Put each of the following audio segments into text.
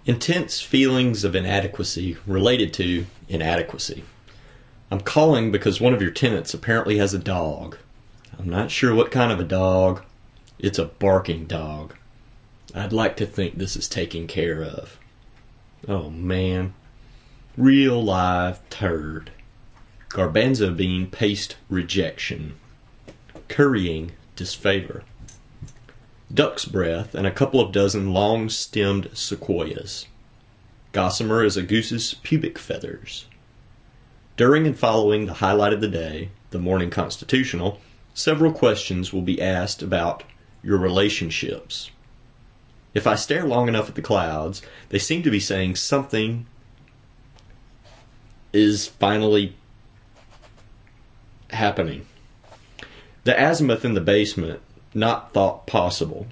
Intense feelings of inadequacy related to inadequacy. I'm calling because one of your tenants apparently has a dog. I'm not sure what kind of a dog. It's a barking dog. I'd like to think this is taken care of. Oh man. Real live turd. Garbanzo bean paste rejection. Currying disfavor. Duck's breath and a couple of dozen long-stemmed sequoias. Gossamer as a goose's pubic feathers. During and following the highlight of the day, the morning constitutional, several questions will be asked about your relationships. If I stare long enough at the clouds, they seem to be saying something is finally happening. The azimuth in the basement, not thought possible.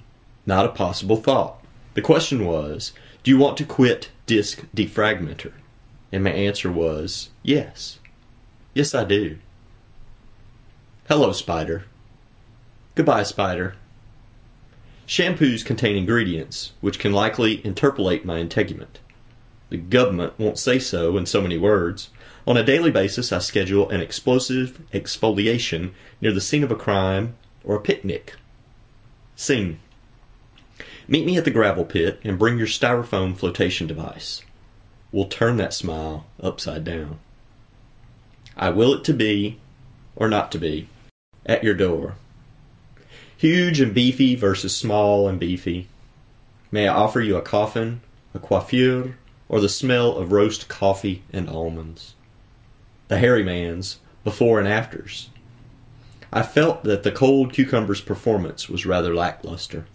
Not a possible thought. The question was, do you want to quit disk defragmenter? And my answer was, yes. Yes, I do. Hello, spider. Goodbye, spider. Shampoos contain ingredients which can likely interpolate my integument. The government won't say so in so many words. On a daily basis, I schedule an explosive exfoliation near the scene of a crime or a picnic. Scene. Meet me at the gravel pit and bring your styrofoam flotation device. We'll turn that smile upside down. I will it to be, or not to be, at your door. Huge and beefy versus small and beefy. May I offer you a coffin, a coiffure, or the smell of roast coffee and almonds? The hairy man's before and afters. I felt that the cold cucumber's performance was rather lackluster.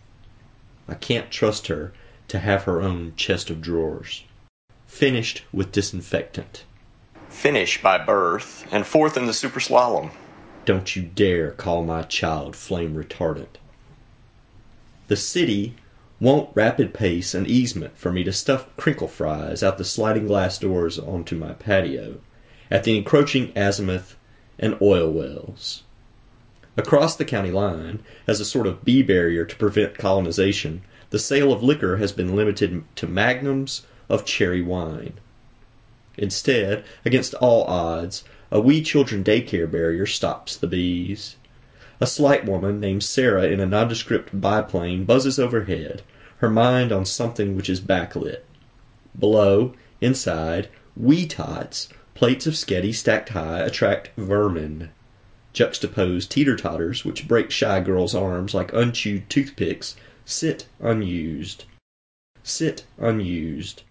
I can't trust her to have her own chest of drawers. Finished with disinfectant. Finish by birth, and fourth in the super slalom. Don't you dare call my child flame retardant. The city won't rapid pace an easement for me to stuff crinkle fries out the sliding glass doors onto my patio, at the encroaching azimuth and oil wells. Across the county line, as a sort of bee barrier to prevent colonization, the sale of liquor has been limited to magnums of cherry wine. Instead, against all odds, a wee children daycare barrier stops the bees. A slight woman named Sarah in a nondescript biplane buzzes overhead, her mind on something which is backlit. Below, inside, wee tots, plates of sketty stacked high, attract vermin. Juxtaposed teeter-totters, which break shy girls' arms like unchewed toothpicks, sit unused. Sit unused.